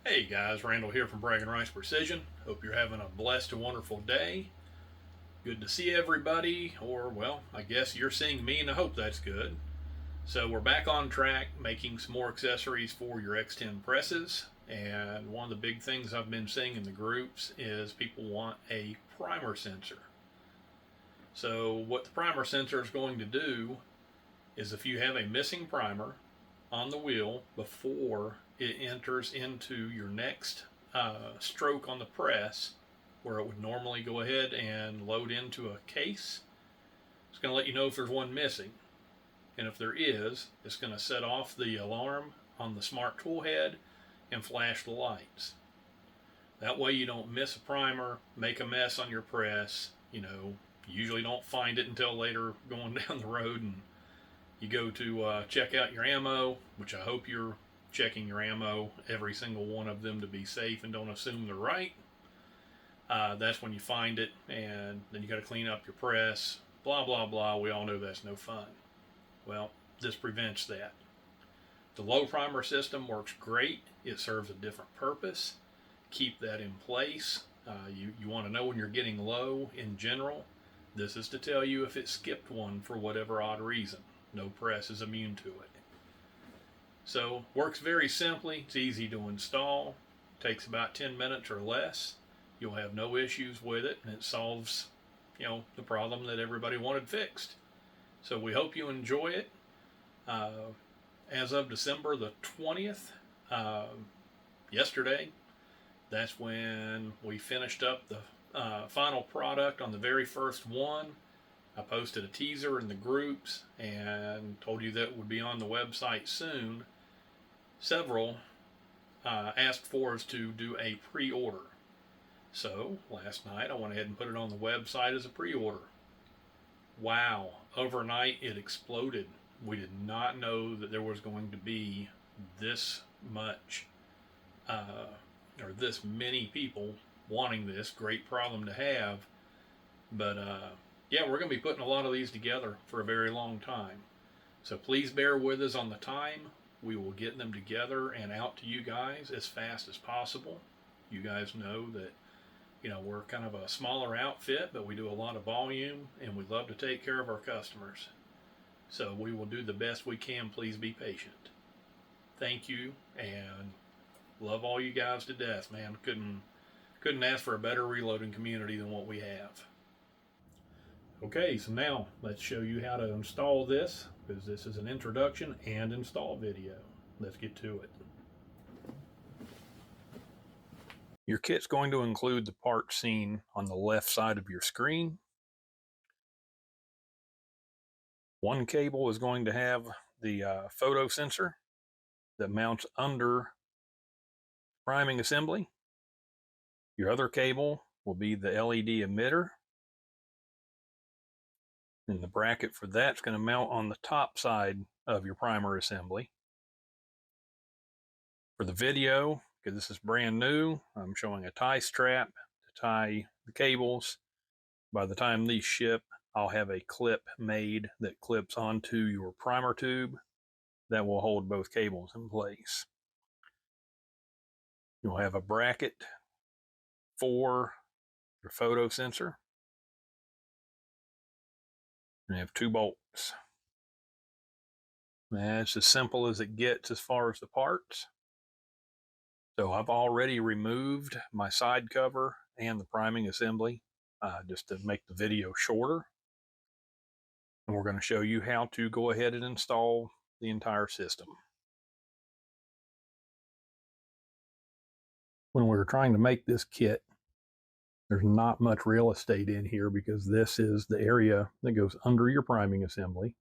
Hey guys, Randall here from BragginRights Precision. Hope you're having a blessed and wonderful day. Good to see everybody, or well, I guess you're seeing me and I hope that's good. So we're back on track making some more accessories for your X-10 presses. And one of the big things I've been seeing in the groups is people want a primer sensor. So what the primer sensor is going to do is if you have a missing primer on the wheel before it enters into your next stroke on the press, where it would normally go ahead and load into a case, it's going to let you know if there's one missing. And if there is, it's going to set off the alarm on the smart tool head and flash the lights. That way you don't miss a primer, make a mess on your press. You usually don't find it until later going down the road, and you go to check out your ammo, which I hope you're checking your ammo, every single one of them, to be safe and don't assume they're right. That's when you find it, and then you got to clean up your press, blah, blah, blah. We all know that's no fun. Well, this prevents that. The low primer system works great. It serves a different purpose. Keep that in place. You want to know when you're getting low in general. This is to tell you if it skipped one for whatever odd reason. No press is immune to it. So works very simply. It's easy to install. Takes about 10 minutes or less. You'll have no issues with it, and it solves, the problem that everybody wanted fixed. So we hope you enjoy it. As of December the 20th, yesterday, that's when we finished up the final product on the very first one. I posted a teaser in the groups and told you that it would be on the website soon. Several asked for us to do a pre-order. So last night I went ahead and put it on the website as a pre-order. Wow, overnight it exploded. We did not know that there was going to be this much or this many people wanting this. Great problem to have. But yeah, we're going to be putting a lot of these together for a very long time. So please bear with us on the time. We will get them together and out to you guys as fast as possible. You guys know that, we're kind of a smaller outfit, but we do a lot of volume and we love to take care of our customers. So we will do the best we can. Please be patient. Thank you, and love all you guys to death, man. Couldn't ask for a better reloading community than what we have. Okay, so now let's show you how to install this, because this is an introduction and install video. Let's get to it. Your kit's going to include the part seen on the left side of your screen. One cable is going to have the photo sensor that mounts under priming assembly. Your other cable will be the LED emitter, and the bracket for that's going to mount on the top side of your primer assembly. For the video, because this is brand new, I'm showing a tie strap to tie the cables. By the time these ship, I'll have a clip made that clips onto your primer tube that will hold both cables in place. You'll have a bracket for your photo sensor, and you have 2 bolts. That's as simple as it gets as far as the parts. So I've already removed my side cover and the priming assembly just to make the video shorter. And we're going to show you how to go ahead and install the entire system. When we were trying to make this kit, there's not much real estate in here because this is the area that goes under your priming assembly.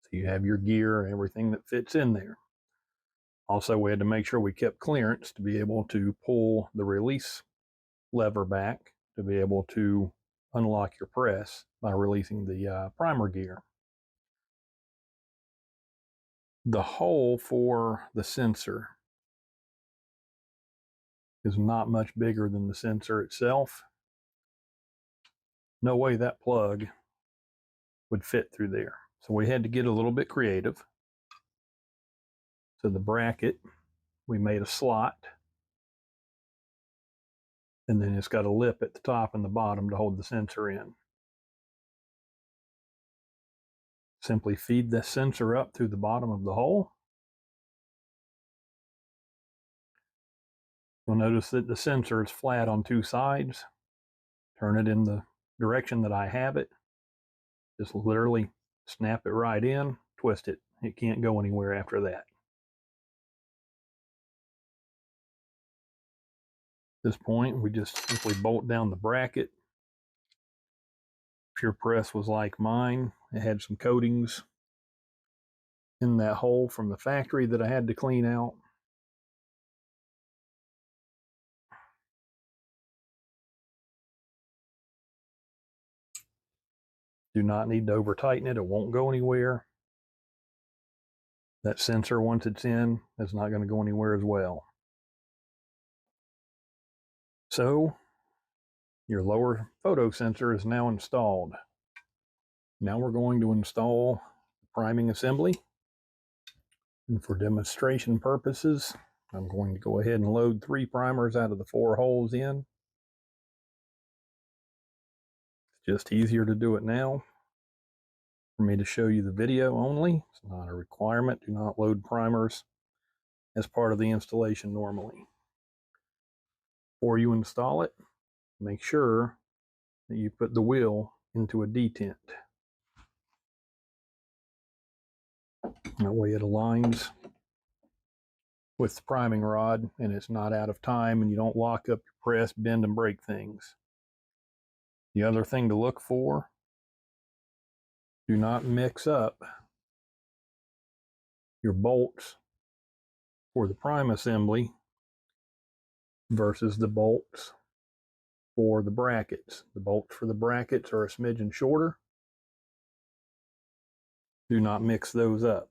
So you have your gear and everything that fits in there. Also, we had to make sure we kept clearance to be able to pull the release lever back to be able to unlock your press by releasing the primer gear. The hole for the sensor is not much bigger than the sensor itself. No way that plug would fit through there. So we had to get a little bit creative. So the bracket, we made a slot And then it's got a lip at the top and the bottom to hold the sensor in. Simply feed the sensor up through the bottom of the hole. You'll notice that the sensor is flat on two sides. Turn it in the direction that I have it. Just literally snap it right in, twist it. It can't go anywhere after that. At this point, we just simply bolt down the bracket. If your press was like mine, it had some coatings in that hole from the factory that I had to clean out. Do not need to over tighten it. It won't go anywhere. That sensor, once it's in, is not going to go anywhere as well. So your lower photo sensor is now installed. Now we're going to install the priming assembly. And for demonstration purposes, I'm going to go ahead and load 3 primers out of the 4 holes in. It's just easier to do it now for me to show you the video only. It's not a requirement. Do not load primers as part of the installation normally. Before you install it, make sure that you put the wheel into a detent. That way it aligns with the priming rod and it's not out of time and you don't lock up your press, bend and break things. The other thing to look for, do not mix up your bolts for the prime assembly versus the bolts for the brackets. The bolts for the brackets are a smidgen shorter. Do not mix those up.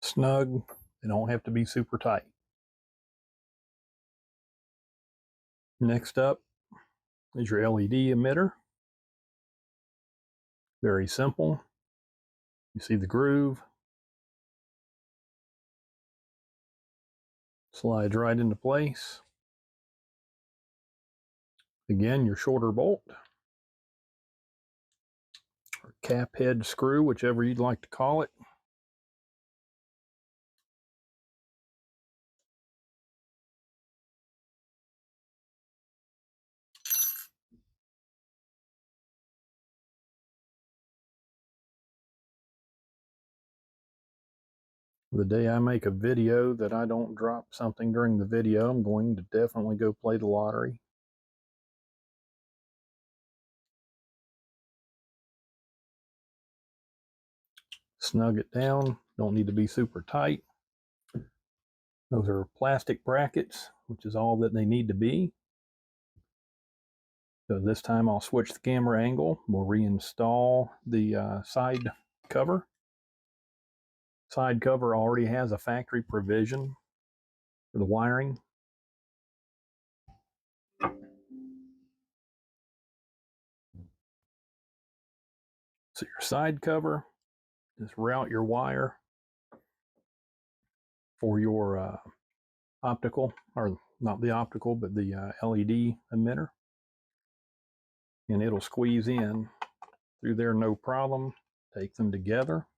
Snug, they don't have to be super tight. Next up is your LED emitter. Very simple. You see the groove. Slides right into place. Again, your shorter bolt, or cap head screw, whichever you'd like to call it. The day I make a video that I don't drop something during the video, I'm going to definitely go play the lottery. Snug it down, don't need to be super tight. Those are plastic brackets, which is all that they need to be. So this time I'll switch the camera angle. We'll reinstall the side cover. Side cover already has a factory provision for the wiring. So your side cover, just route your wire for your optical, or not the optical, but the LED emitter. And it'll squeeze in through there no problem. Take them together.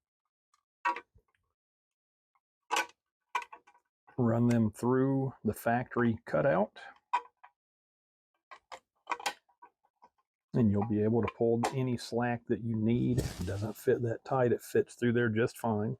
Run them through the factory cutout. and you'll be able to pull any slack that you need. It doesn't fit that tight, it fits through there just fine.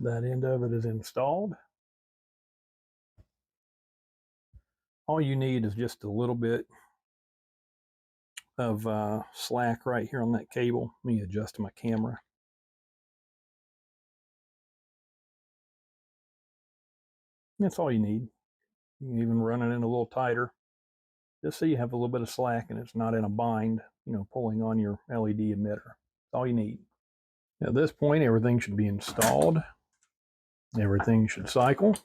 That end of it is installed. All you need is just a little bit of slack right here on that cable. Let me adjust my camera. That's all you need. You can even run it in a little tighter, just so you have a little bit of slack and it's not in a bind, pulling on your LED emitter. That's all you need. At this point, everything should be installed. Everything should cycle.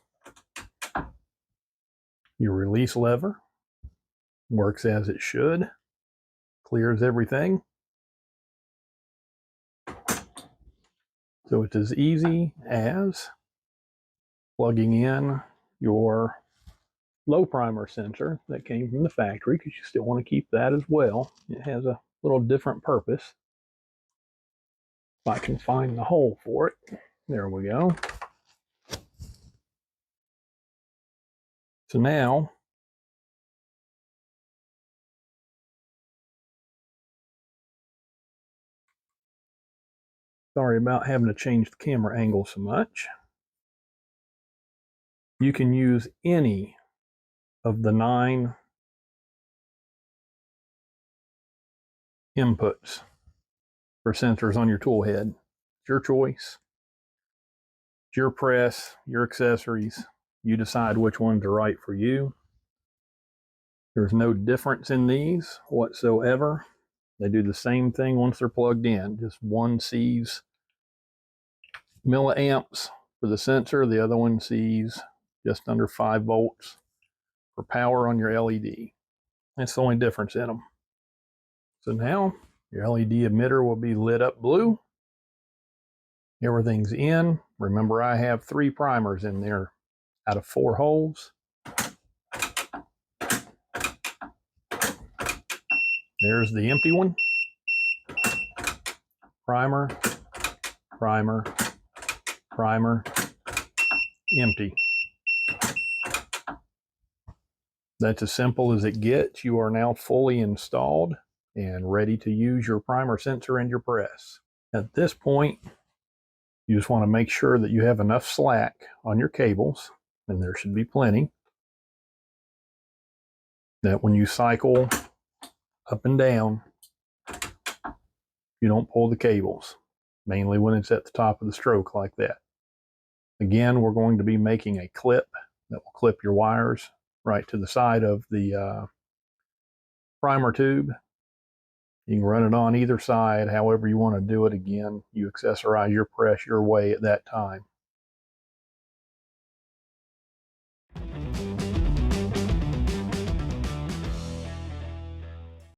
Your release lever works as it should, clears everything. So it's as easy as plugging in your low primer sensor that came from the factory, because you still want to keep that as well. It has a little different purpose. If I can find the hole for it. There we go. So now, sorry about having to change the camera angle so much. You can use any of the 9 inputs for sensors on your tool head. It's your choice. It's your press, your accessories. You decide which ones are right for you. There's no difference in these whatsoever. They do the same thing once they're plugged in. Just one sees milliamps for the sensor, the other one sees just under 5 volts for power on your LED. That's the only difference in them. So now your LED emitter will be lit up blue. Everything's in. Remember, I have 3 primers in there out of 4 holes. There's the empty one. Primer, primer, primer, empty. That's as simple as it gets. You are now fully installed and ready to use your primer sensor and your press. At this point, you just want to make sure that you have enough slack on your cables, and there should be plenty, that when you cycle up and down, you don't pull the cables, mainly when it's at the top of the stroke like that. Again, we're going to be making a clip that will clip your wires right to the side of the primer tube. You can run it on either side, however you want to do it. Again, you accessorize your press your way at that time.